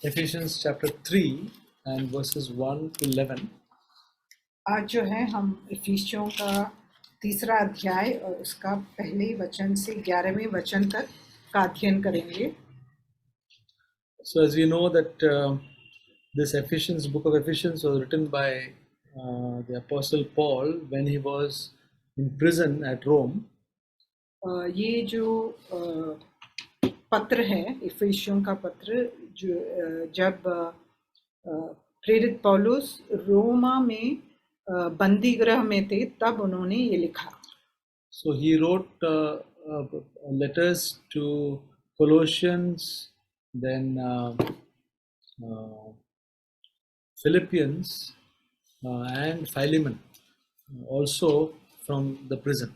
Ephesians chapter 3 and verses 1 to 11. आज जो है हम इफिसियों का तीसरा अध्याय और उसका पहले वचन से 11वें वचन तक का अध्ययन करेंगे। So as we know that this Ephesians, book of Ephesians was written by the Apostle Paul when he was in prison at Rome. ये जो पत्र है इफिसियों का पत्र जो जब प्रेरित पौलुस रोमा में बंदी गृह में थे तब उन्होंने ये लिखा। So he wrote letters to Colossians, then Philippians and Philemon, also from the prison.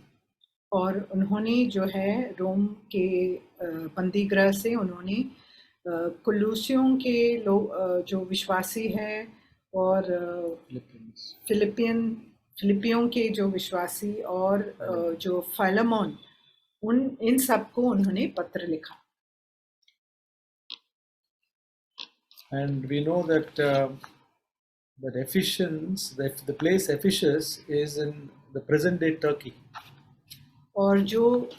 और उन्होंने जो है रोम के बंदी गृह से उन्होंने कुलूसियों के लोग जो विश्वासी है और फिलिपियों के जो विश्वासी और जो फाइलेमोन इन सबको उन्होंने पत्र लिखा। And we know that that Ephesians, the place Ephesus is in the present day Turkey. और जो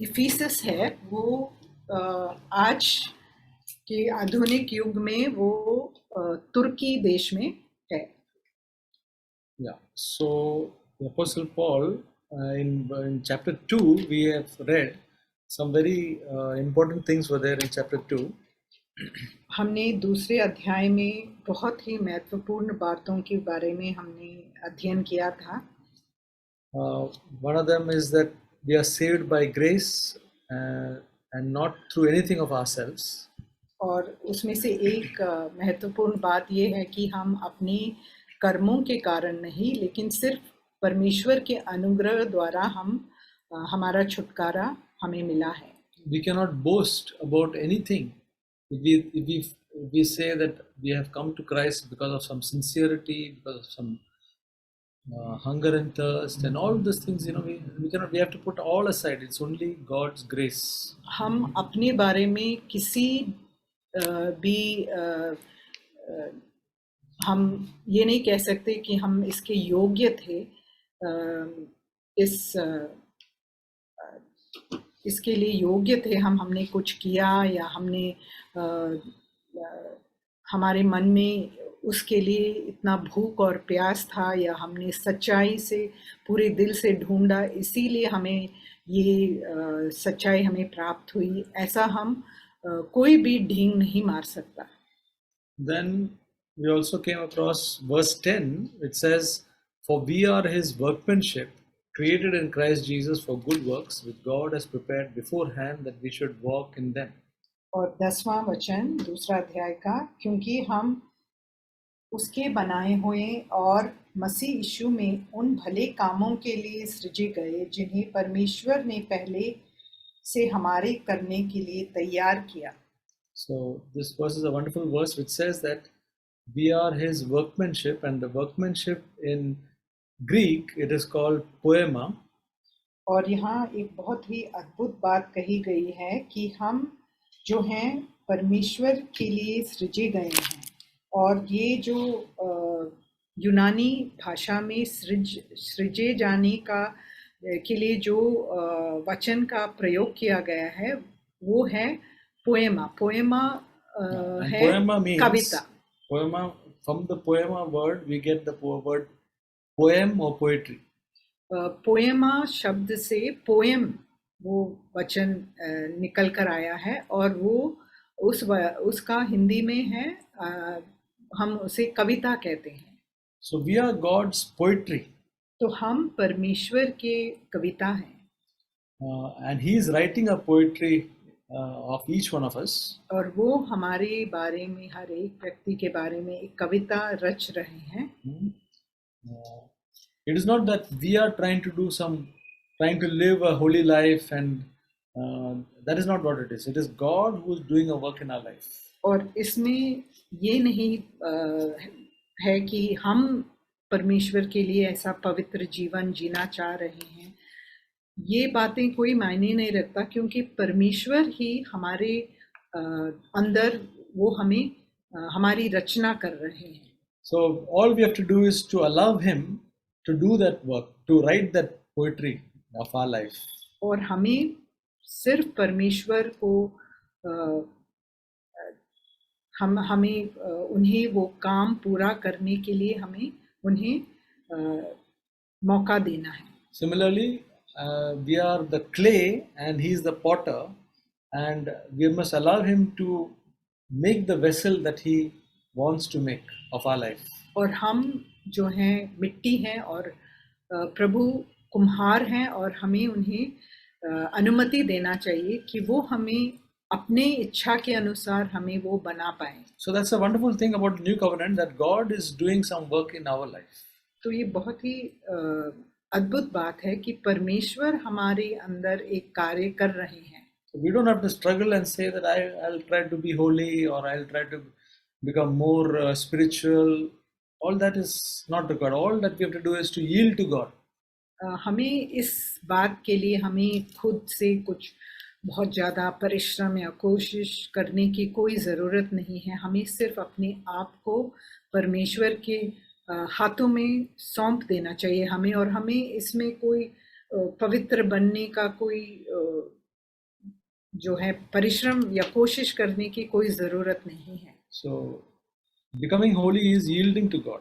इफिसस है वो आज के आधुनिक युग में वो तुर्की देश में है। Yeah. So the Apostle Paul in chapter 2 we have read some very important things were there in chapter 2. हमने दूसरे अध्याय में बहुत ही महत्वपूर्ण बातों के बारे में हमने अध्ययन किया था। One of them is that we are saved by grace and not through anything of ourselves. और उसमें से एक महत्वपूर्ण बात ये है कि हम अपने कर्मों के कारण नहीं लेकिन सिर्फ परमेश्वर के अनुग्रह द्वारा हमारा छुटकारा हमें मिला है। We cannot boast about anything. If we say that we have come to Christ because of some sincerity, because of some hunger and thirst and all these things, we have to put all aside. It's only God's grace. हम अपने बारे में किसी भी हम ये नहीं कह सकते कि हम इसके योग्य थे, इसके लिए योग्य थे, हमने कुछ किया या हमने हमारे मन में उसके लिए इतना भूख और प्यास था या हमने सच्चाई से पूरे दिल से ढूंढा इसीलिए हमें ये सच्चाई हमें प्राप्त हुई, ऐसा हम कोई भी ढींग नहीं मार सकता। Then we also came across verse 10, it says, "For we are his workmanship, created in Christ Jesus for good works, which God has prepared beforehand that we should walk in them." और 10वां वचन दूसरा अध्याय का, क्योंकि हम उसके बनाए हुए और मसीह यीशु में उन भले कामों के लिए सृजे गए जिन्हें परमेश्वर ने पहले से हमारे करने के लिए तैयार किया। So this verse is a wonderful verse which says that we are his workmanship, and the workmanship in Greek it is called poema. और यहाँ एक बहुत ही अद्भुत बात कही गई है कि हम जो हैं परमेश्वर के लिए सृजे गए हैं, और ये जो यूनानी भाषा में सृजे जाने के लिए जो वचन का प्रयोग किया गया है वो है पोएमा। पोएमा है कविता। Poema, from the poema word we get the word poem or poetry. पोएमा शब्द से पोएम वो वचन निकल कर आया है और वो उसका हिंदी में है, हम उसे कविता कहते हैं। So we are God's poetry. तो हम परमेश्वर के कविता हैं। And he is writing a poetry of each one of us. और वो हमारे बारे में, हर एक व्यक्ति के बारे में एक कविता रच रहे हैं। It is not that we are trying to live a holy life, and that is not what it is. It is God who is doing a work in our life. और इसमें ये नहीं है कि हम परमेश्वर के लिए ऐसा पवित्र जीवन जीना चाह रहे हैं, ये बातें कोई मायने नहीं रखता, क्योंकि परमेश्वर ही हमारे अंदर वो हमें हमारी रचना कर रहे हैं. So all we have to do is to allow him to do that work, to write that poetry of our life. और हमें सिर्फ परमेश्वर को हमें उन्हें वो काम पूरा करने के लिए हमें उन्हें मौका देना है. Similarly, we are the clay and he is the potter, and we must allow him to make the vessel that he wants to make of our life. और हम जो हैं मिट्टी हैं और प्रभु कुम्हार हैं और हमें उन्हें अनुमति देना चाहिए कि वो हमें अपने इच्छा के अनुसार हमें वो बना पाए. So that's a wonderful thing about the new covenant, that God is doing some work in our life. तो ये बहुत ही अद्भुत बात है कि परमेश्वर हमारे अंदर एक कार्य कर रहे हैं. So we don't have to struggle and say that I'll try to be holy or I'll try to become more spiritual. All that is not to God. All that we have to do is to yield to God. हमें इस बात के लिए हमें खुद से कुछ बहुत ज़्यादा परिश्रम या कोशिश करने की कोई ज़रूरत नहीं है. हमें सिर्फ अपने आप को परमेश्वर के हाथों में सौंप देना चाहिए हमें, और हमें इसमें कोई पवित्र बनने का कोई जो है परिश्रम या कोशिश करने की कोई ज़रूरत नहीं है. So becoming holy is yielding to God.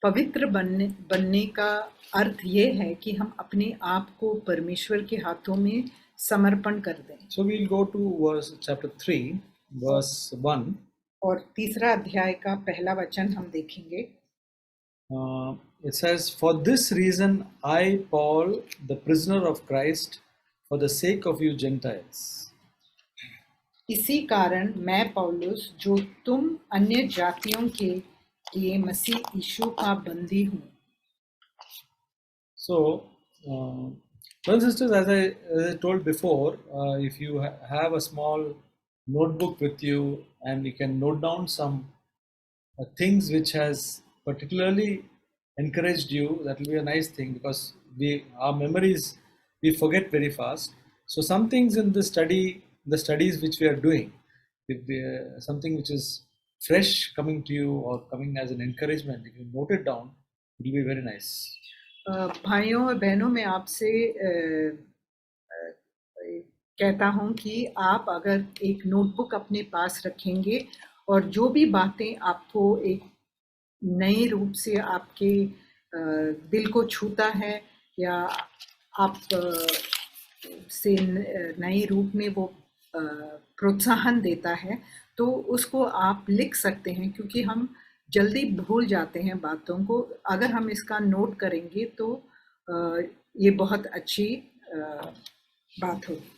पवित्र बनने का अर्थ ये है कि हम अपने आप को परमेश्वर के हाथों में समर्पण कर दें. So we'll go to chapter 3, verse 1. और तीसरा अध्याय का पहला वचन हम देखेंगे. It says, "For this reason I, Paul, the prisoner of Christ, for the sake of you Gentiles." इसी कारण मैं पौलुस, जो तुम अन्य जातियों के लिए मसीह यीशु का बंदी हूँ. So, brothers and sisters, as I told before, if you have a small notebook with you and you can note down some things which has particularly encouraged you, that will be a nice thing, because our memories, we forget very fast. So some things in the studies which we are doing, if something which is fresh coming to you or coming as an encouragement, if you note it down, it will be very nice. भाइयों और बहनों, मैं आपसे कहता हूँ कि आप अगर एक नोटबुक अपने पास रखेंगे और जो भी बातें आपको एक नए रूप से आपके दिल को छूता है या आप से नए रूप में वो प्रोत्साहन देता है, तो उसको आप लिख सकते हैं, क्योंकि हम जल्दी भूल जाते हैं बातों को. अगर हम इसका नोट करेंगे तो ये बहुत अच्छी बात होगी.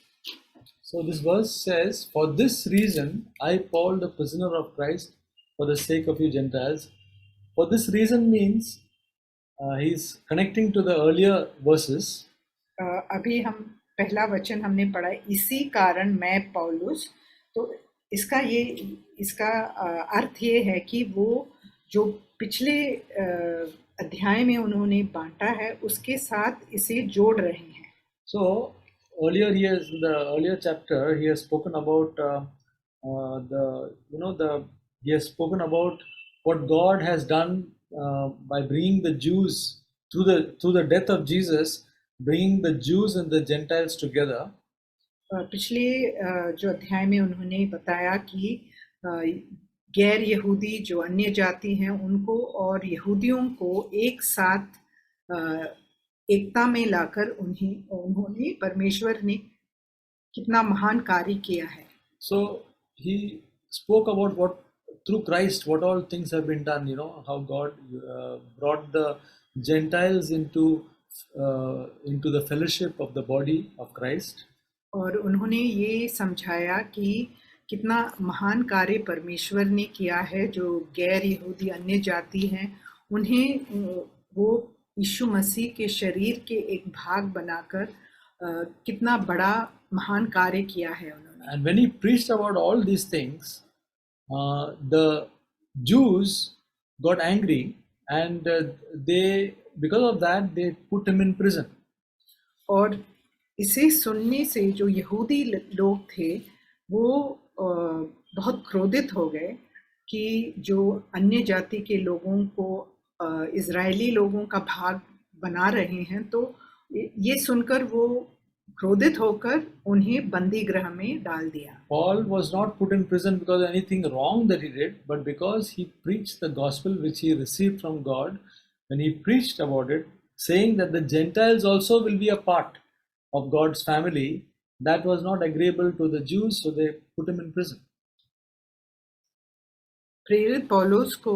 So this verse says, "For this reason I, Paul, the prisoner of Christ, for the sake of you Gentiles." For this reason means he's connecting to the earlier verses. अभी हम पहला वचन हमने पढ़ा, इसी कारण मैं पौलुस. तो इसका अर्थ ये है कि वो जो पिछले अध्याय में उन्होंने बांटा है उसके साथ इसे जोड़ रहे हैं. So earlier in the earlier chapter he has spoken about he has spoken about what God has done by bringing the Jews through the death of Jesus, bringing the Jews and the Gentiles together. पिछले जो अध्याय में उन्होंने बताया कि गैर यहूदी जो अन्य जाति हैं उनको और यहूदियों को एक साथ एकता में लाकर उन्होंने परमेश्वर ने कितना महान कार्य किया है. So he spoke about what through Christ what all things have been done, how God brought the Gentiles into the fellowship of the body of Christ. और उन्होंने ये समझाया कि कितना महान कार्य परमेश्वर ने किया है. जो गैर यहूदी अन्य जाति हैं उन्हें वो यीशु मसीह के शरीर के एक भाग बनाकर कितना बड़ा महान कार्य किया है उन्होंने. And when he preached about all these things, the Jews got angry, and because of that they put him in prison. और इसे सुनने से जो यहूदी लोग थे वो बहुत क्रोधित हो गए कि जो अन्य जाति के लोगों को इज़राइली लोगों का भाग बना रहे हैं, तो ये सुनकर वो क्रोधित होकर उन्हें बंदी गृह में डाल दिया। Paul was not put in prison because of anything wrong that he did, but because he preached the gospel which he received from God. When he preached about it, saying that the Gentiles also will be a part of God's family, that was not agreeable to the Jews, so they put him in prison. प्रेरित पौलुस को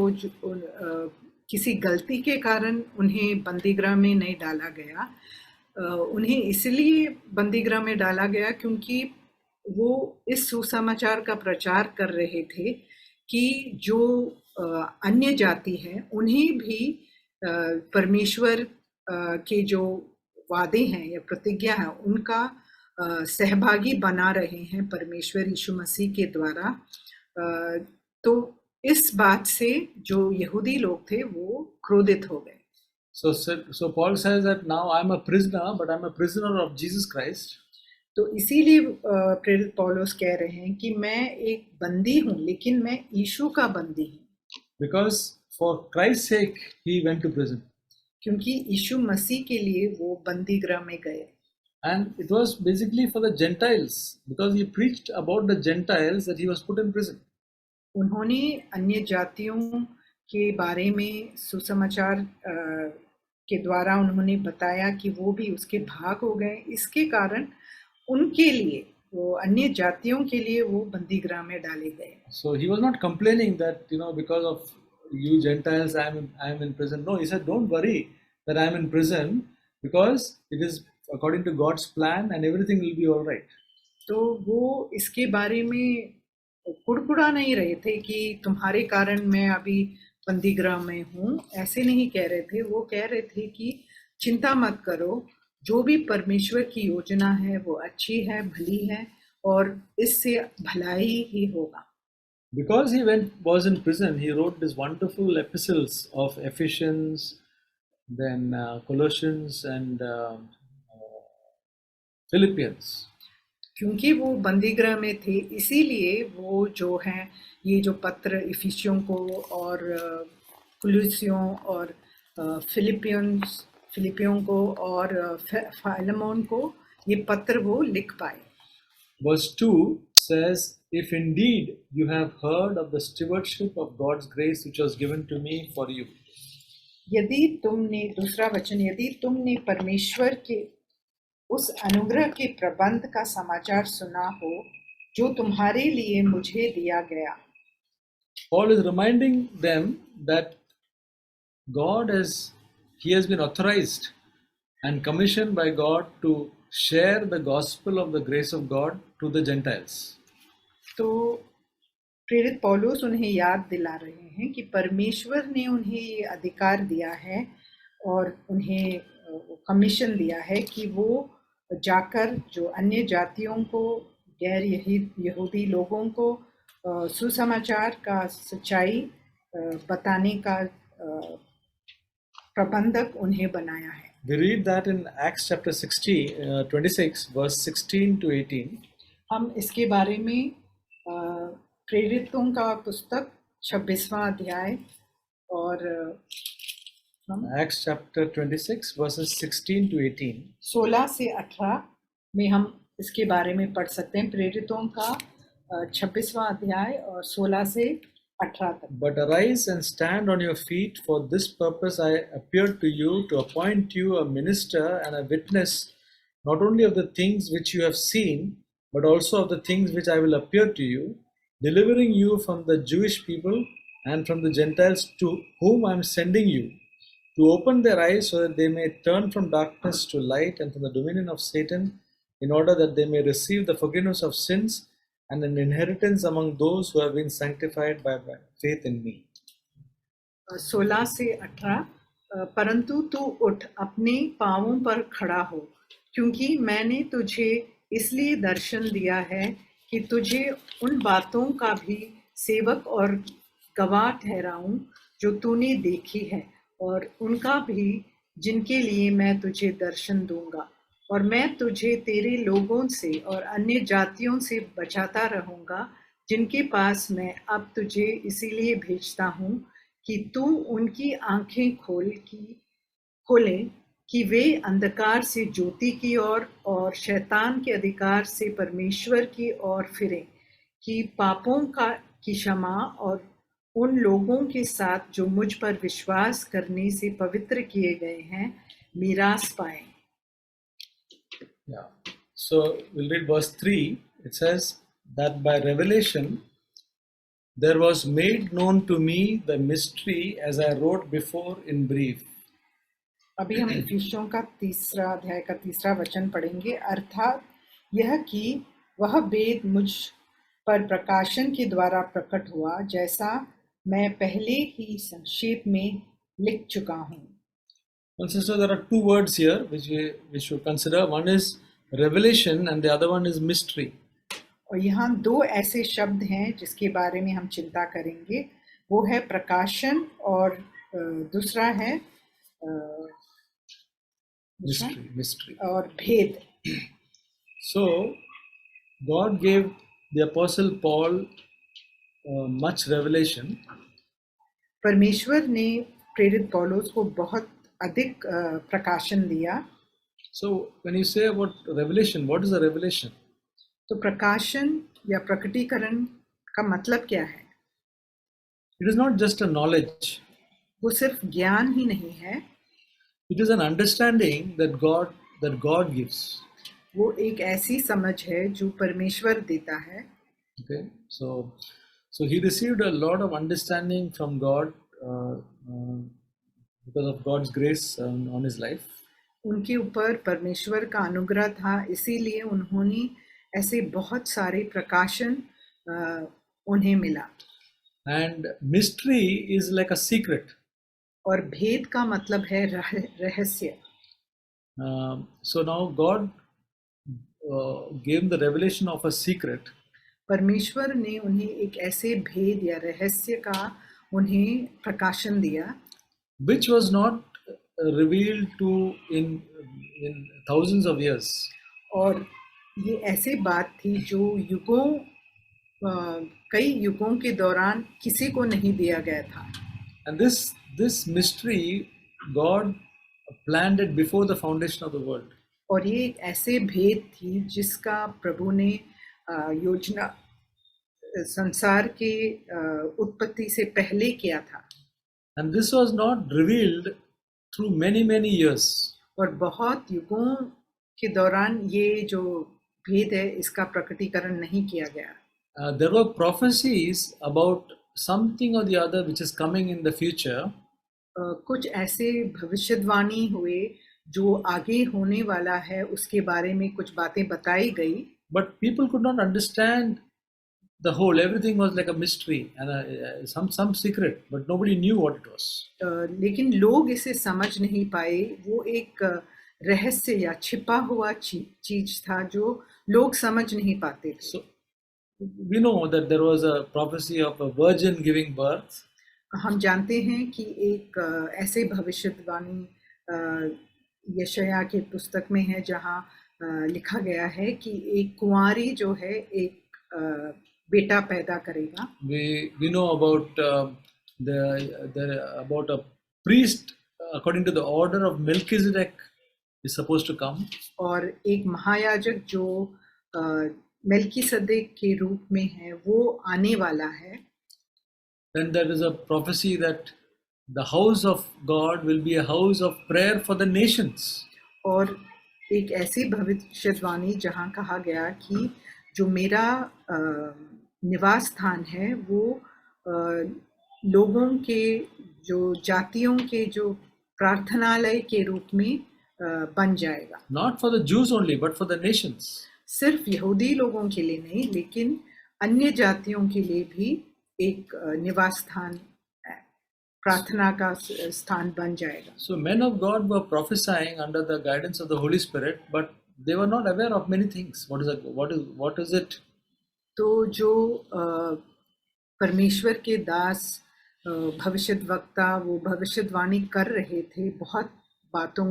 किसी गलती के कारण उन्हें बंदीगृह में नहीं डाला गया। उन्हें इसलिए बंदीगृह में डाला गया क्योंकि वो इस सुसमाचार का प्रचार कर रहे थे कि जो अन्य जाति हैं उन्हें भी परमेश्वर के जो वादे हैं या प्रतिज्ञा है उनका सहभागी बना रहे हैं परमेश्वर यीशु मसीह के द्वारा। तो इस बात से जो यहूदी लोग थे वो क्रोधित हो गए। So Paul says that now I'm a prisoner, but I'm a prisoner of Jesus Christ. तो इसीलिए प्रेरित पौलुस कह रहे हैं कि मैं एक बंदी हूँ, लेकिन मैं यीशु का बंदी हूँ। Because for Christ's sake he went to prison. क्योंकि यीशु मसीह के लिए वो बंदी गृह में गए। And it was basically for the Gentiles, because he preached about the Gentiles that he was put in prison. उन्होंने अन्य जातियों के बारे में सुसमाचार के द्वारा उन्होंने बताया कि वो भी उसके भाग हो गए, इसके कारण उनके लिए वो अन्य जातियों के लिए वो बंदी गृह में डाले गए। So he was not complaining that because of you Gentiles I am in prison. No, he said don't worry that I am in prison because it is according to God's plan and everything will be all right. तो वो इसके बारे में कुड़कुड़ा नहीं रहे थे कि तुम्हारे कारण मैं अभी बंदी गृह में हूँ, ऐसे नहीं कह रहे थे। वो कह रहे थे कि चिंता मत करो, जो भी परमेश्वर की योजना है वो अच्छी है, भली है और इससे भलाई ही होगा। Because he was in prison, he wrote these wonderful epistles of Ephesians, then Colossians and Philippians. क्योंकि वो बंदी गृह में थे, इसीलिए वो जो है ये जो पत्र इफिसियों को और कुलुसियों और फिलिपियों को और फाइलेमोन को ये पत्र वो लिख पाए। Verse 2 says, if indeed you have heard of the stewardship of God's grace which was given to me for you. यदि तुमने, दूसरा वचन, यदि तुमने परमेश्वर के उस अनुग्रह के प्रबंध का समाचार सुना हो जो तुम्हारे लिए मुझे दिया गया। Paul is reminding them that he has been authorized and commissioned by God to share the gospel of the grace of God to the Gentiles. तो प्रेरित पौलुस उन्हें याद दिला रहे हैं कि परमेश्वर ने उन्हें ये अधिकार दिया है और उन्हें कमीशन दिया है कि वो जाकर जो अन्य जातियों को, गैर यहूदी लोगों को सुसमाचार का सच्चाई बताने का प्रबंधक उन्हें बनाया है। We read that in Acts chapter 26 verse 16 to 18. हम इसके बारे में प्रेरितों का पुस्तक 26वां अध्याय और Acts chapter 26 verses 16 to 18. 16 से 18 में हम इसके बारे में पढ़ सकते हैं। प्रेरितों का 26वां अध्याय और 16 से 18 तक। But arise and stand on your feet, for this purpose I appeared to you, to appoint you a minister and a witness, not only of the things which you have seen, but also of the things which I will appear to you, delivering you from the Jewish people and from the Gentiles to whom I am sending you, to open their eyes so that they may turn from darkness to light and from the dominion of Satan, in order that they may receive the forgiveness of sins and an inheritance among those who have been sanctified by faith in me. 16 से 18 परंतु तू उठ, अपने पांवों पर खड़ा हो, क्योंकि मैंने तुझे इसलिए दर्शन दिया है कि तुझे उन बातों का भी सेवक और गवाह ठहराऊं जो तूने देखी है, और उनका भी जिनके लिए मैं तुझे दर्शन दूंगा, और मैं तुझे तेरे लोगों से और अन्य जातियों से बचाता रहूंगा, जिनके पास मैं अब तुझे इसीलिए भेजता हूँ कि तू उनकी आंखें खोले कि वे अंधकार से ज्योति की ओर और शैतान के अधिकार से परमेश्वर की ओर फिरें, कि पापों की क्षमा और उन लोगों के साथ जो मुझ पर विश्वास करने से पवित्र किए गए हैं मीरास पाएं। Yeah. So we'll read verse 3. It says that by revelation there was made known to me the mystery as I wrote before in brief. अभी हम इफिसियों का 3 अध्याय का 3 वचन पढ़ेंगे, अर्थात यह कि वह भेद मुझ पर प्रकाशन के द्वारा प्रकट हुआ, जैसा मैं पहले ही संक्षेप में लिख चुका हूँ। Well, sister, there are two words here which should consider. One is revelation and the other one is mystery. और यहाँ 2 ऐसे शब्द हैं जिसके बारे में हम चिंता करेंगे, वो है प्रकाशन और दूसरा है Mystery. और भेद। So God gave the apostle Paul much revelation. परमेश्वर ने प्रेरित पौलुस को बहुत अधिक प्रकाशन दिया। So when you say about revelation, what is a revelation? तो प्रकाशन या प्रकटीकरण का मतलब क्या है? It is not just a knowledge. वो सिर्फ ज्ञान ही नहीं है, It is an understanding that God gives. वो एक ऐसी समझ है जो परमेश्वर देता है। Okay, so he received a lot of understanding from God because of God's grace on his life. उनके ऊपर परमेश्वर का अनुग्रह था, इसीलिए उन्होंने ऐसे बहुत सारे प्रकाशन उन्हें मिला। And mystery is like a secret. और भेद का मतलब है रहस्य। So now God gave the revelation of a secret. परमेश्वर ने उन्हें एक ऐसे भेद या रहस्य का उन्हें प्रकाशन दिया, which was not revealed to in thousands of years. और ये ऐसी बात थी जो कई युगों के दौरान किसी को नहीं दिया गया था। And this mystery God planned it before the foundation of the world. और ये एक ऐसे भेद थी जिसका प्रभु ने योजना संसार के उत्पत्ति से पहले किया था। And this was not revealed through many years. और बहुत युगों के दौरान ये जो भेद है इसका प्रकटीकरण नहीं किया गया। There were prophecies about something or the other which is coming in the future. कुछ ऐसे भविष्यवाणी हुए जो आगे होने वाला है उसके बारे में कुछ बातें बताई गई। But people could not understand the whole. Everything was like a mystery and some secret, but nobody knew what it was. लेकिन लोग इसे समझ नहीं पाए, वो एक रहस्य या छिपा हुआ चीज था जो लोग समझ नहीं पाते थे। So we know that there was a prophecy of a virgin giving birth. हम जानते हैं कि एक ऐसे भविष्यवाणी यशायाह के पुस्तक में है जहाँ लिखा गया है कि एक कुंवारी जो है एक बेटा पैदा करेगा। We know about about a priest according to the order of Melchizedek is supposed to come. और एक महायाजक जो मेल्कीसदेक के रूप में है वो आने वाला है। Then there is a prophecy that the house of God will be a house of prayer for the nations. और एक ऐसी भविष्यवाणी जहाँ कहा गया कि जो मेरा निवास स्थान है वो लोगों के जो जातियों के जो प्रार्थनालय के रूप में बन जाएगा। Not for the Jews only, but for the nations. सिर्फ यहूदी लोगों के लिए नहीं, लेकिन अन्य जातियों के लिए भी एक निवास स्थान, प्रार्थना का स्थान बन जाएगा। So men of God were prophesying under the guidance of the Holy Spirit, but they were not aware of many things. What is it? तो जो परमेश्वर के दास भविष्यद्वक्ता वो भविष्यवाणी कर रहे थे बहुत बातों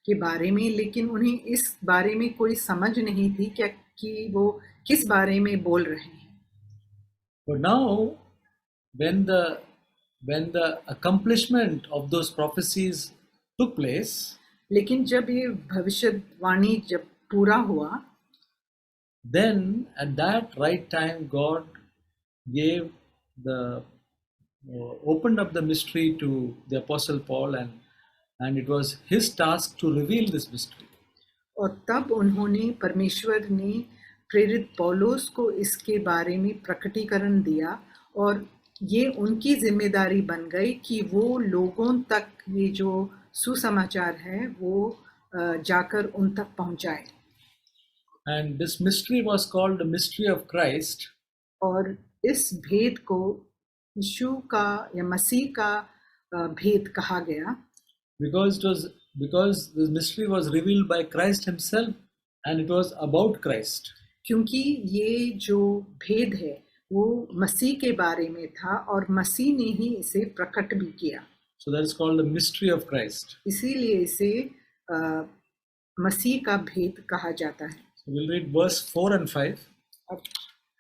के बारे में, लेकिन उन्हें इस बारे में कोई समझ नहीं थी कि वो किस बारे में बोल रहे हैं। But now, when the accomplishment of those prophecies took place, लेकिन जब ये भविष्यवाणी जब पूरा हुआ, then at that right time God gave the opened up the mystery to the apostle Paul, and it was his task to reveal this mystery. और तब उन्होंने परमेश्वर ने प्रेरित पौलुस को इसके बारे में प्रकटीकरण दिया, और ये उनकी जिम्मेदारी बन गई कि वो लोगों तक ये जो सुसमाचार है वो जाकर उन तक पहुंचाए. And this mystery was called the mystery of Christ, और इस भेद को यीशु का या मसीह का भेद कहा गया, because the mystery was revealed by Christ himself, and it was about Christ. क्योंकि ये जो भेद है वो मसीह के बारे में था और मसीह ने ही इसे प्रकट भी किया. So that is called the mystery of Christ. इसीलिए इसे मसीह का भेद कहा जाता है. So we'll read verse 4 and 5. अब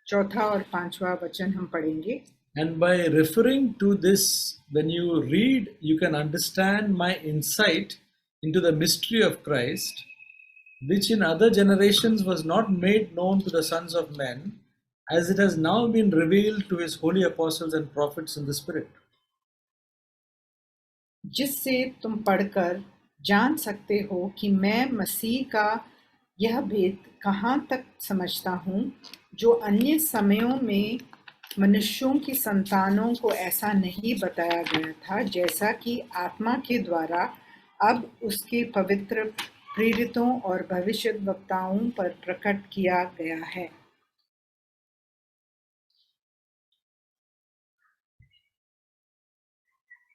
चौथा और पांचवा वचन हम पढ़ेंगे. And by referring to this, when you read, you can understand my insight into the mystery of Christ, which in other generations was not made known to the sons of men, as it has now been revealed to his holy apostles and prophets in the Spirit. जिससे तुम पढ़कर जान सकते हो कि मैं मसीह का यह भेद कहाँ तक समझता हूँ, जो अन्य समयों में मनुष्यों की संतानों को ऐसा नहीं बताया गया था, जैसा कि आत्मा के द्वारा अब उसके पवित्र प्रेरितों और भविष्यद्वक्ताओं पर प्रकट किया गया है.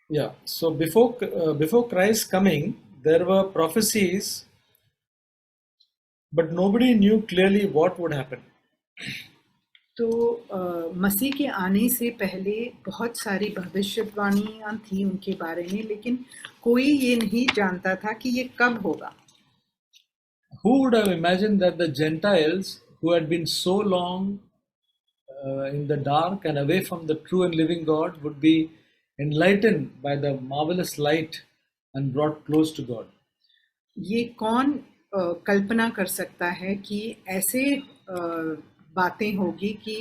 Yeah, so before Christ's coming, there were prophecies, but nobody knew clearly what would happen. तो मसीह के आने से पहले बहुत सारी भविष्यवाणियां थी उनके बारे में, लेकिन कोई ये नहीं जानता था कि ये कब होगा. Who would have imagined that the Gentiles, who had been so long in the dark and away from the true and living God, would be enlightened by the marvelous light and brought close to God? ये कौन कल्पना कर सकता है कि ऐसे बातें होगी कि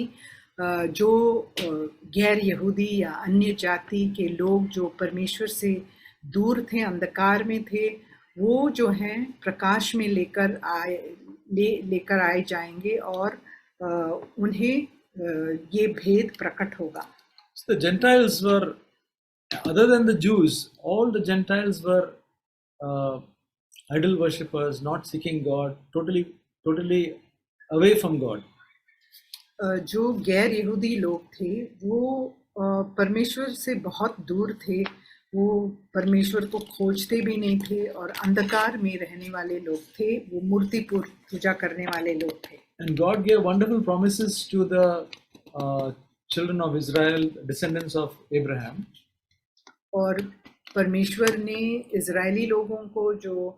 जो गैर यहूदी या अन्य जाति के लोग जो परमेश्वर से दूर थे, अंधकार में थे, वो जो हैं प्रकाश में लेकर आए जाएंगे और उन्हें ये भेद प्रकट होगा. So the Gentiles were, other than the Jews, all the Gentiles were idol worshippers, not seeking God, totally away from God. जो गैर यहूदी लोग थे वो परमेश्वर से बहुत दूर थे, वो परमेश्वर को खोजते भी नहीं थे और अंधकार में रहने वाले लोग थे, वो मूर्ति पूजा करने वाले लोग थे. And God gave wonderful promises to the children of Israel, descendants of Abraham. और परमेश्वर ने इजरायली लोगों को जो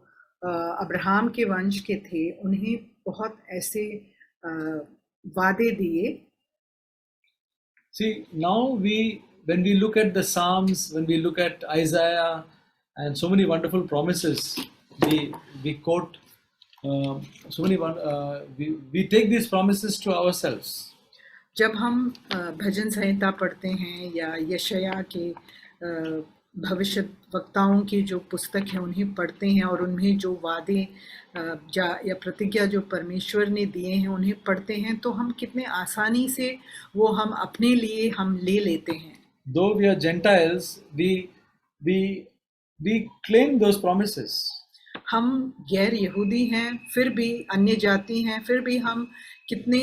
अब्राहम के वंश के थे, उन्हें बहुत ऐसे वादे दिए. See, now when we look at the Psalms, when we look at Isaiah and so many wonderful promises, we quote so many we take these promises to ourselves. जब हम भजन संहिता पढ़ते हैं या यशायाह के भविष्य वक्ताओं की जो पुस्तक है उन्हें पढ़ते हैं और उनमें जो वादे या प्रतिज्ञा जो परमेश्वर ने दिए हैं उन्हें पढ़ते हैं, तो हम कितने आसानी से वो हम अपने लिए हम ले लेते हैं. Though we are Gentiles, we claim those promises. हम गैर यहूदी हैं, फिर भी अन्य जाति हैं, फिर भी हम कितने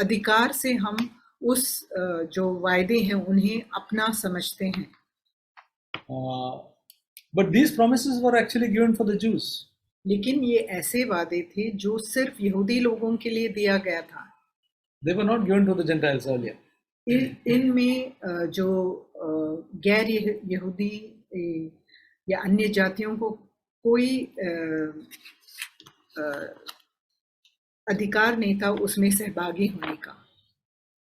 अधिकार से हम उस जो वायदे हैं उन्हें अपना समझते हैं. But these promises were actually given for the Jews. लेकिन ये ऐसे वादे थे जो सिर्फ यहूदी लोगों के लिए दिया गया था. They were not given to the Gentiles earlier. इनमें जो गैर यहूदी या अन्य जातियों को कोई अधिकार नहीं था उसमें सहभागी होने का.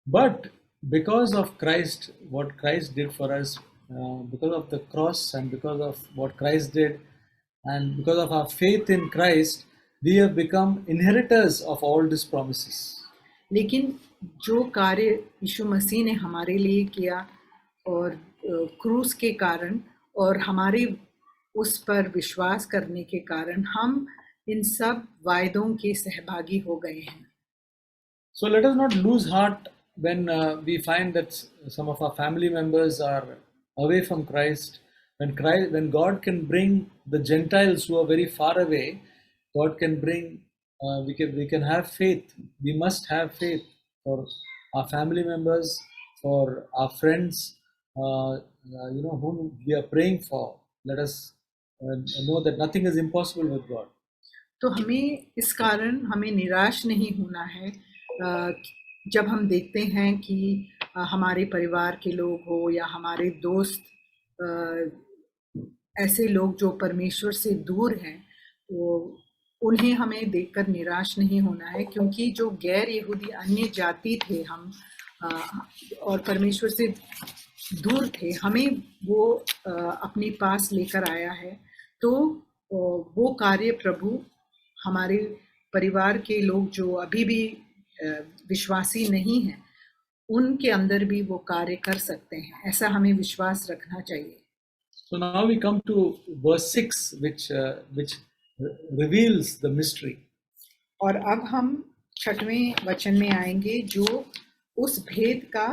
But because of Christ, what Christ did for us, because of the cross and because of what Christ did, and because of our faith in Christ, we have become inheritors of all these promises. लेकिन जो कार्य यीशु मसीह ने हमारे लिए किया और क्रूस के कारण और हमारे उस पर विश्वास करने के कारण हम इन सब वायदों के सहभागी हो गए हैं. So let us not lose heart when we find that some of our family members are away from Christ. When God can bring the Gentiles who are very far away, God can bring. We can have faith. We must have faith for our family members, for our friends, whom we are praying for. Let us know that nothing is impossible with God. तो हमें इस कारण हमें निराश नहीं होना है जब हम देखते हैं कि हमारे परिवार के लोग हो या हमारे दोस्त ऐसे लोग जो परमेश्वर से दूर हैं, तो उन्हें हमें देखकर निराश नहीं होना है, क्योंकि जो गैर यहूदी अन्य जाति थे हम और परमेश्वर से दूर थे, हमें वो अपने पास लेकर आया है. तो वो कार्य प्रभु हमारे परिवार के लोग जो अभी भी विश्वासी नहीं हैं, उनके अंदर भी वो कार्य कर सकते हैं. ऐसा हमें विश्वास रखना चाहिए. So now we come to verse 6, which reveals the mystery. और अब हम 6वें वचन में आएंगे जो उस भेद का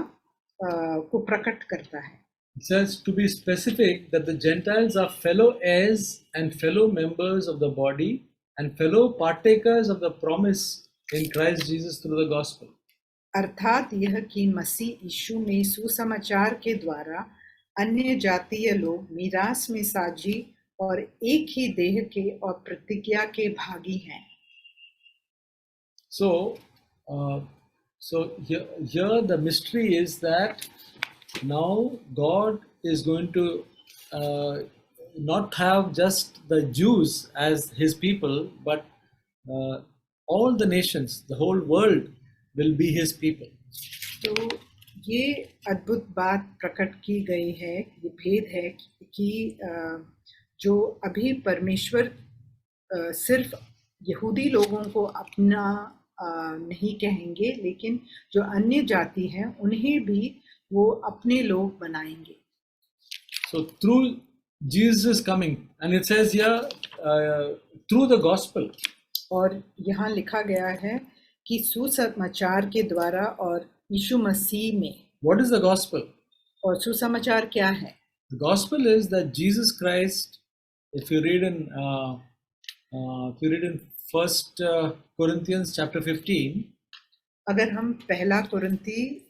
को प्रकट करता है. It says, to be specific, that the Gentiles are fellow heirs and fellow members of the body and fellow partakers of the promise in Christ Jesus through the gospel. अर्थात यह कि मसीह यीशु में सुसमाचार के द्वारा अन्य जातीय लोग मीरास में साझी और एक ही देह के और प्रतिज्ञा के भागी हैं. So here the mystery is that now God is going to not have just the Jews as his people, but all the nations, the whole world will be his people. तो ये अद्भुत बात प्रकट की गई है, ये भेद है कि जो अभी परमेश्वर सिर्फ यहूदी लोगों को अपना नहीं कहेंगे, लेकिन जो अन्य जाति हैं उन्हें भी वो अपने लोग बनाएंगे. So through Jesus coming, and it says here through the gospel. और यहाँ लिखा गया है कि सुसमाचार के द्वारा और यीशु मसीह में. What is the gospel? और सुसमाचार क्या है? The gospel is that Jesus Christ, if you read in 1 Corinthians chapter 15, अगर हम पहला कुरिन्ती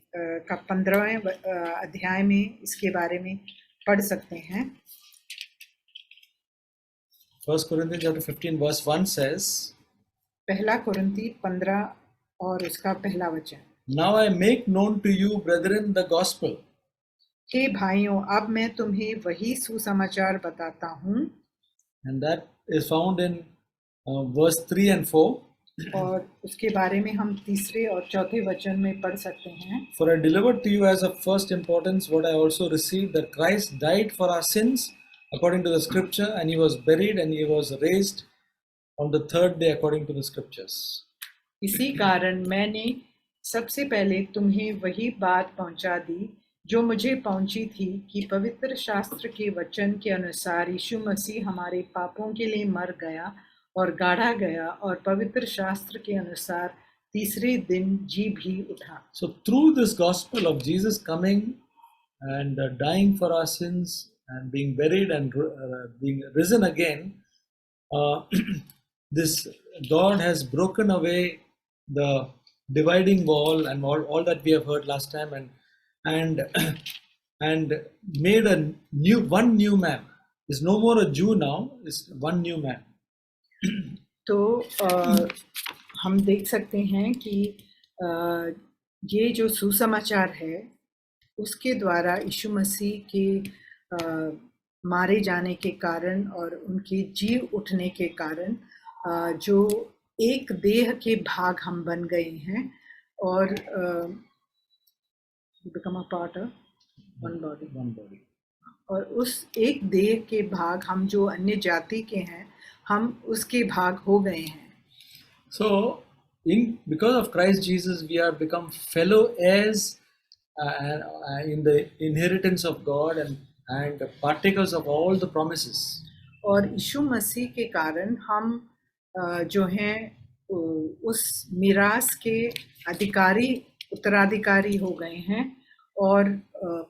का 15वें अध्याय में इसके बारे में पढ़ सकते हैं. 1 Corinthians chapter 15 verse 1 says, पहला कुरिन्ती 15 और उसका पहला वचन. Now I make known to you, brethren, the gospel. हे भाइयों, अब मैं तुम्हें वही सुसमाचार बताता हूँ. And that is found in verse 3 and 4. और उसके बारे में हम तीसरे और चौथे वचन में पढ़ सकते हैं. For I delivered to you as of first importance what I also received, that Christ died for our sins according to the scripture, and he was buried, and he was raised on the third day according to the scriptures. इसी कारण मैंने सबसे पहले तुम्हें वही बात पहुंचा दी जो मुझे पहुंची थी, कि पवित्र शास्त्र के वचन के अनुसार यीशु मसीह हमारे पापों के लिए मर गया और गाड़ा गया, और पवित्र शास्त्र के अनुसार तीसरे दिन जी भी उठा. So through this gospel of Jesus coming and dying for our sins and being buried and being risen again, this God has broken away the dividing wall and all that we have heard last time, and made one new man. Is no more a Jew now, is one new man. तो हम देख सकते हैं कि ये जो सुसमाचार है उसके द्वारा यीशु मसीह के मारे जाने के कारण और उनके जी उठने के कारण जो एक देह के भाग हम बन गए हैं, और we become a part of one body. One body. और उस एक देह के भाग हम जो अन्य जाति के हैं हम उसके भाग हो गए हैं. So, because of Christ Jesus, we are become fellow heirs in the inheritance of God and partakers of all the promises. और यीशु मसीह के कारण हम जो हैं उस मिरास के उत्तराधिकारी हो गए हैं और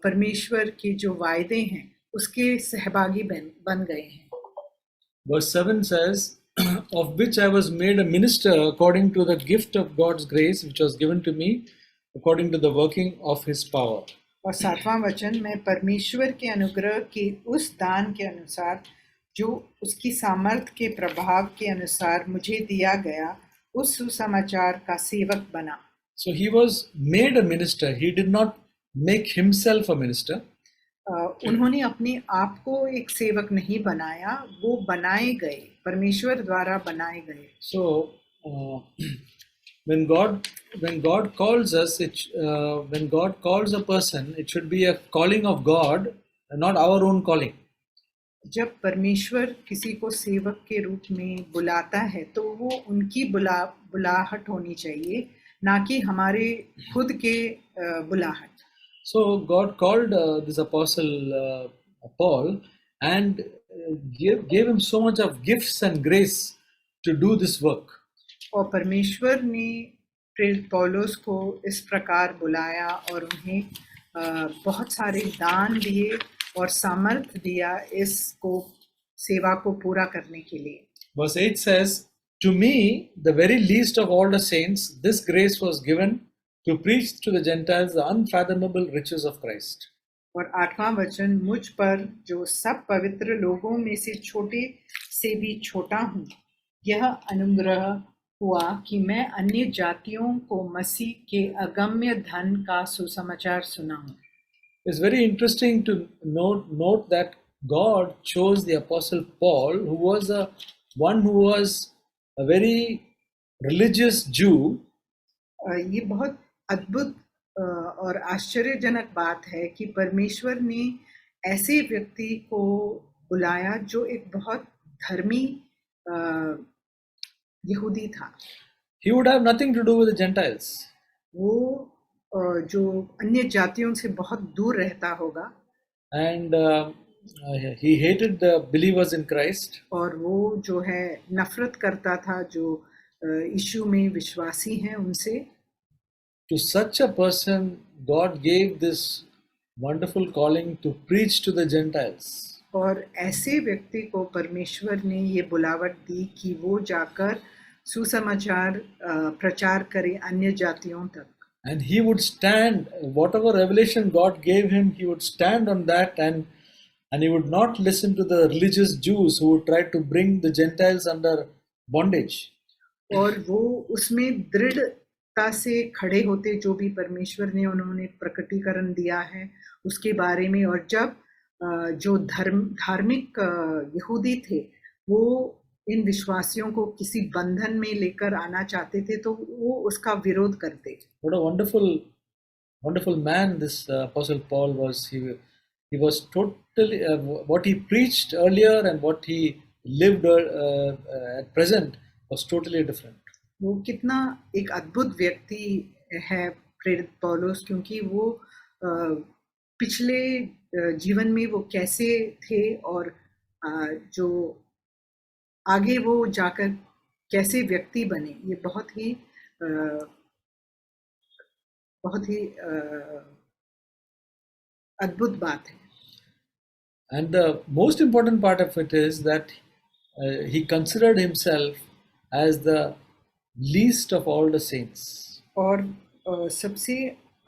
परमेश्वर के जो वायदे हैं उसके सहभागी बन गए हैं. Verse 7 says, of which I was made a minister according to the gift of God's grace which was given to me according to the working of his power. और 7वां वचन, मैं परमेश्वर के अनुग्रह के उस दान के अनुसार जो उसकी सामर्थ के प्रभाव के अनुसार मुझे दिया गया उस सुसमाचार का सेवक बना. So he was made a minister. He did not make himself a minister. उन्होंने अपने आप को एक सेवक नहीं बनाया, वो बनाए गए, परमेश्वर द्वारा बनाए गए. So when God calls us, when God calls a person, it should be a calling of God, not our own calling. जब परमेश्वर किसी को सेवक के रूप में बुलाता है तो वो उनकी बुलाहट होनी चाहिए, ना कि हमारे खुद के बुलाहट. So God called this apostle Paul and gave him so much of gifts and grace to do this work. और परमेश्वर ने प्रेरित पौलुस को इस प्रकार बुलाया और उन्हें बहुत सारे दान दिए और सामर्थ दिया इसको सेवा को पूरा करने के लिए. Verse 8 says, to me, the very least of all the saints, this grace was given to preach to the Gentiles the unfathomable riches of Christ. और 8वां वचन, मुझ पर जो सब पवित्र लोगों में से छोटे से भी छोटा हूँ, यह अनुग्रह हुआ कि मैं अन्य जातियों को मसीह के अगम्य धन का सुसमाचार सुनाऊं. It's very interesting to note that God chose the apostle Paul, who was one who was a very religious Jew. ये बहुत अद्भुत और आश्चर्यजनक बात है कि परमेश्वर ने ऐसे व्यक्ति को बुलाया जो एक बहुत धर्मी यहूदी था. He would have nothing to do with the Gentiles. वो जो अन्य जातियों से बहुत दूर रहता होगा. And he hated the believers in Christ. और वो जो है नफरत करता था जो यीशु में विश्वासी हैं उनसे. To such a person, God gave this wonderful calling to preach to the Gentiles. और ऐसे व्यक्ति को परमेश्वर ने ये बुलावट दी कि वो जाकर सुसमाचार प्रचार करे अन्य जातियों तक. And he would stand, whatever revelation God gave him, he would stand on that and he would not listen to the religious Jews who would try to bring the Gentiles under bondage. और वो उसमें दृढ़ता से खड़े होते जो भी परमेश्वर ने उन्होंने प्रकटीकरण दिया है उसके बारे में. और जब जो धार्मिक यहूदी थे वो इन विश्वासियों को किसी बंधन में लेकर आना चाहते थे तो वो उसका विरोध करते. What a wonderful man this apostle Paul was. He was totally what he preached earlier and what he lived at present was totally different. वो कितना एक अद्भुत व्यक्ति है प्रेरित पौलुस, क्योंकि वो पिछले जीवन में वो कैसे थे और जो आगे वो जाकर कैसे व्यक्ति बने, ये बहुत ही अद्भुत बात है. And the most important part of it is that he considered himself as the least of all the saints. और सबसे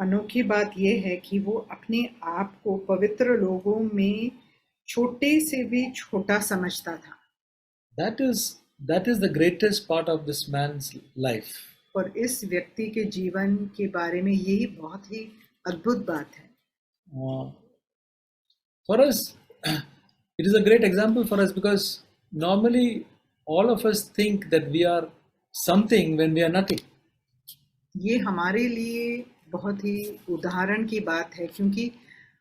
अनोखी बात ये है कि वो अपने आप को पवित्र लोगों में छोटे से भी छोटा समझता था. That is the greatest part of this man's life. और इस व्यक्ति के जीवन के बारे में यही बहुत ही अद्भुत बात है. For us, it is a great example for us because normally all of us think that we are something when we are nothing. ये हमारे लिए बहुत ही उदाहरण की बात है, क्योंकि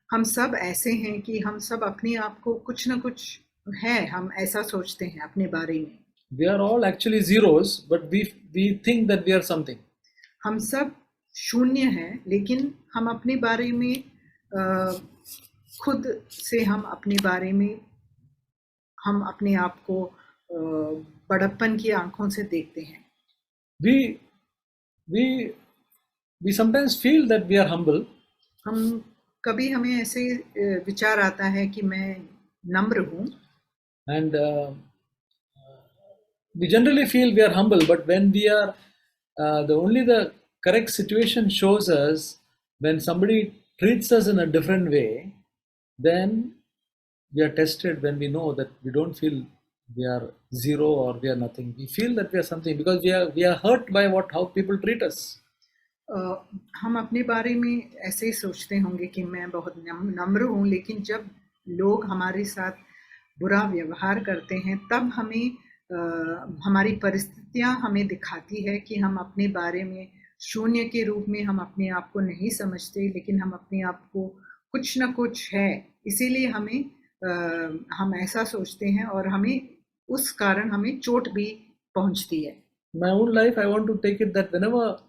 हम सब ऐसे हैं कि हम सब अपने आप को कुछ ना कुछ है, हम ऐसा सोचते हैं अपने बारे में। We are all actually zeros, but we think that we are something. हम सब शून्य हैं, लेकिन हम अपने बारे में खुद से हम अपने बारे में हम अपने आप को बड़प्पन की आंखों से देखते हैं। We we we sometimes feel that we are humble, हम कभी हमें ऐसे विचार आता है कि मैं नम्र हूँ, and we generally feel we are humble. But when we are the correct situation shows us when somebody treats us in a different way, then we are tested when we know that we don't feel we are zero or we are nothing. We feel that we are something because we are hurt by how people treat us. हम अपने बारे में ऐसे ही सोचते होंगे कि मैं बहुत नम्र हूँ, लेकिन जब लोग हमारे साथ बुरा व्यवहार करते हैं तब हमें हमारी परिस्थितियाँ हमें दिखाती है कि हम अपने बारे में शून्य के रूप में हम अपने आप को नहीं समझते, लेकिन हम अपने आप को कुछ न कुछ है, इसीलिए हम ऐसा सोचते हैं और हमें उस कारण हमें चोट भी पहुंचती है। My own life, I want to take it that whenever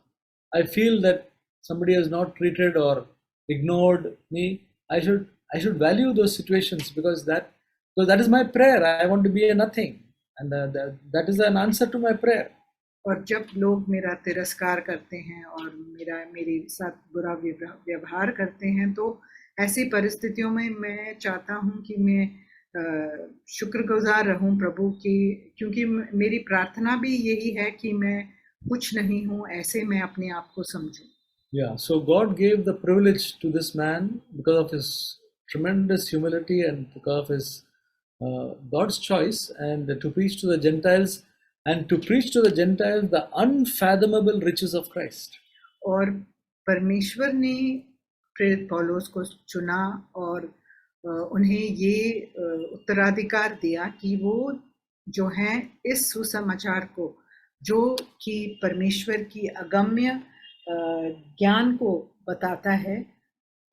I feel that somebody has not treated or ignored me, I should value those situations because that is my prayer. I want to be a nothing, and that is an answer to my prayer. और जब लोग मेरा तिरस्कार करते हैं और मेरे साथ बुरा व्यवहार करते हैं, तो ऐसी परिस्थितियों में मैं चाहता हूँ कि मैं शुक्रगुजार रहूं प्रभु की, क्योंकि मेरी प्रार्थना भी यही है कि मैं कुछ नहीं हूँ, ऐसे मैं अपने आप को समझूं। Yeah, so God gave the privilege to this man because of his tremendous humility and because of his God's choice, and to preach to the Gentiles the unfathomable riches of Christ. और परमेश्वर ने प्रेरित पौलुस को चुना और उन्हें ये उत्तराधिकार दिया कि वो जो हैं इस सुसमाचार को, जो कि परमेश्वर की अगम्य ज्ञान को बताता है,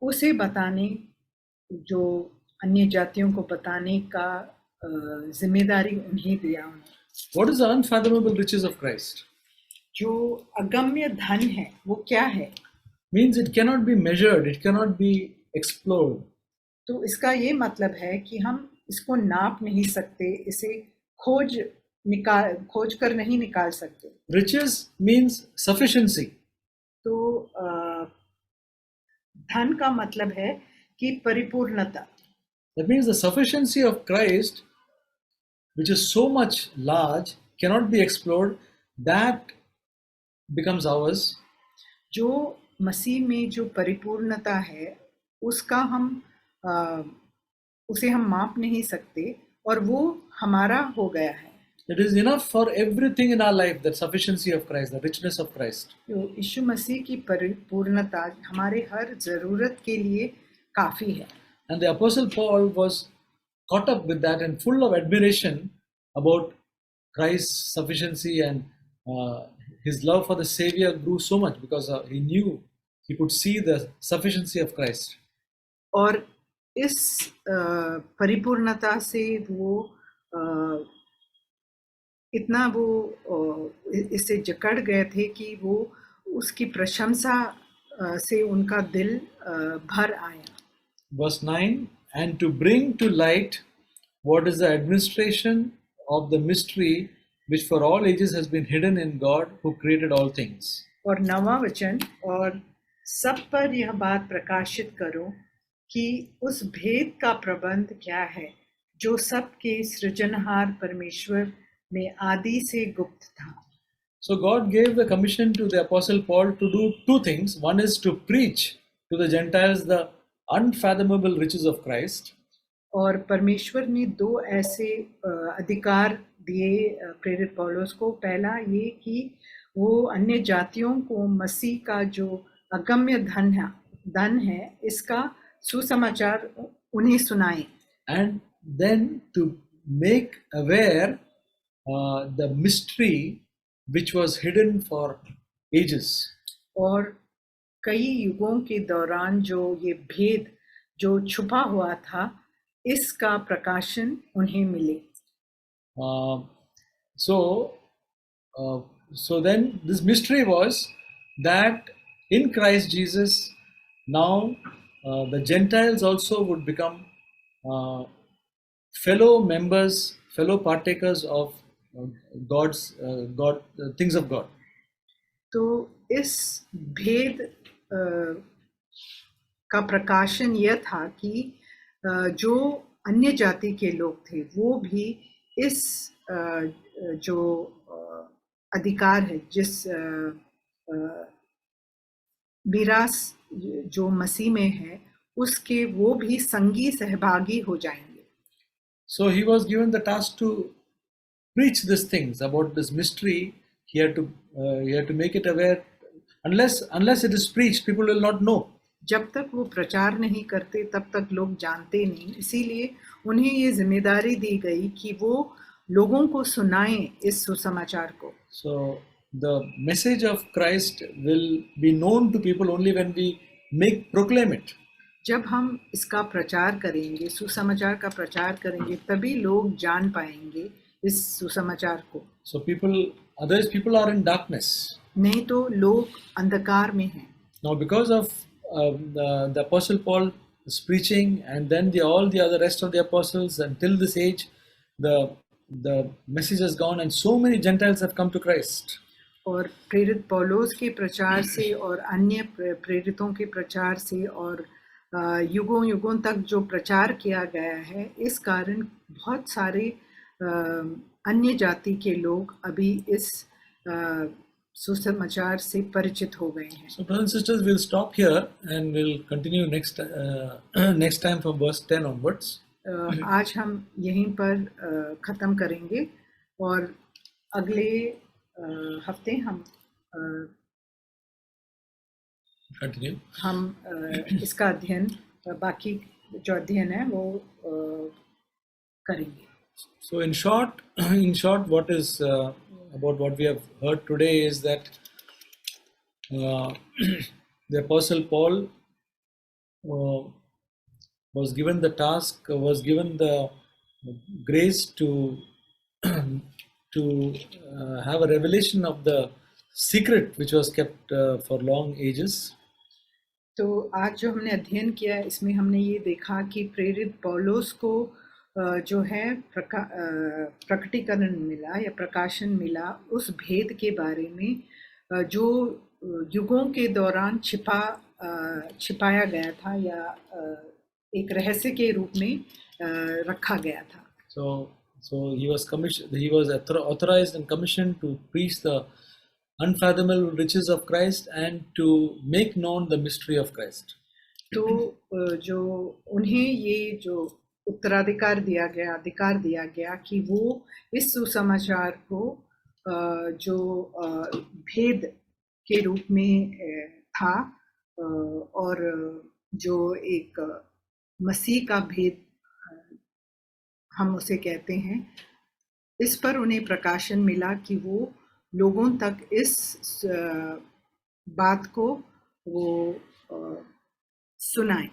उसे बताने, जो अन्य जातियों को बताने का जिम्मेदारी उन्हें दिया। What is the unfathomable riches of Christ? जो अगम्य धन है वो क्या है? Means it cannot be measured, it cannot be explored. तो इसका ये मतलब है कि हम इसको नाप नहीं सकते, इसे खोज कर नहीं निकाल सकते। Riches means sufficiency. तो धन का मतलब है कि परिपूर्णता। That means the sufficiency of Christ, which is so much large, cannot be explored, that becomes ours. जो मसीह में जो परिपूर्णता है, उसका उसे हम माप नहीं सकते और वो हमारा हो गया है। It is enough for everything in our life, the sufficiency of Christ, the richness of Christ. तो यीशु मसीह की परिपूर्णता हमारे हर जरूरत के लिए काफी है। And the Apostle Paul was caught up with that and full of admiration about Christ's sufficiency, and his love for the Savior grew so much because he knew, he could see the sufficiency of Christ. और इस परिपूर्णता से वो इतना वो इससे जकड़ गए थे कि वो उसकी प्रशंसा से उनका दिल भर आया। Verse 9, and to bring to light what is the administration of the mystery which for all ages has been hidden in God who created all things. और 9वां वचन, और सब पर यह बात प्रकाशित करो कि उस भेद का प्रबंध क्या है जो सबके सृजनहार परमेश्वर में आदि से गुप्त था। So God gave the commission to the Apostle Paul to do two things. One is to preach to the Gentiles the unfathomable riches of Christ. और परमेश्वर ने दो ऐसे अधिकार दिए प्रेरित पौलुस को। पहला ये कि वो अन्य जातियों को मसीह का जो अगम्य धन है इसका सुसमाचार उन्हें सुनाए। And then to make aware the mystery which was hidden for ages. और कई युगों के दौरान जो ये भेद जो छुपा हुआ था, इसका प्रकाशन उन्हें मिले। Um, so, so then this mystery was that in Christ Jesus, now the Gentiles also would become uh, fellow members, fellow partakers of God, things of God. तो इस भेद का प्रकाशन यह था कि जो अन्य जाति के लोग थे वो भी इस जो अधिकार है, जिस विरास जो मसीह में है, उसके वो भी संगी सहभागी हो जाएंगे। So he was given the task to preach these things about this mystery. He had to make it aware. Unless it is preached, people will not know. जब तक वो प्रचार नहीं करते तब तक लोग जानते नहीं, इसीलिए उन्हें ये जिम्मेदारी दी गई कि वो लोगों को सुनाएं इस सुसमाचार को। So the message of Christ will be known to people only when we proclaim it. जब हम इसका प्रचार करेंगे, सुसमाचार का प्रचार करेंगे, तभी लोग जान पाएंगे इस सुसमाचार को। So otherwise people are in darkness. नहीं तो लोग अंधकार में हैं। Now because of the Apostle Paul is preaching, and then all the other rest of the apostles until this age, the message has gone, and so many Gentiles have come to Christ. और प्रेरित पौलुस के प्रचार से और अन्य प्रेरितों के प्रचार से और युगों युगों तक जो प्रचार किया गया है, इस कारण बहुत सारे अन्य जाति के लोग अभी इस सुसमाचार से परिचित हो गए हैं। So brothers and sisters, we'll stop here and we'll continue next time from verse 10 onwards. आज हम यहीं पर ख़त्म करेंगे और अगले हफ्ते हम Continue. हम इसका अध्ययन, बाकी जो अध्ययन है वो करेंगे। So in short, what is about what we have heard today is that the Apostle Paul was given the task, was given the grace to have a revelation of the secret which was kept for long ages. तो आज जो हमने अध्ययन किया, इसमें हमने ये देखा कि प्रेरित पौलुस को जो है प्रकटीकरण मिला या प्रकाशन मिला उस भेद के बारे में जो युगों के दौरान छिपाया गया था या एक रहस्य के रूप में रखा गया था। So he was commissioned, he was authorized and commissioned to preach the unfathomable riches of Christ and to make known the mystery of Christ. तो जो उन्हें ये जो उत्तराधिकार अधिकार दिया गया कि वो इस सुसमाचार को जो भेद के रूप में था और जो एक मसीह का भेद हम उसे कहते हैं, इस पर उन्हें प्रकाशन मिला कि वो लोगों तक इस बात को वो सुनाएं।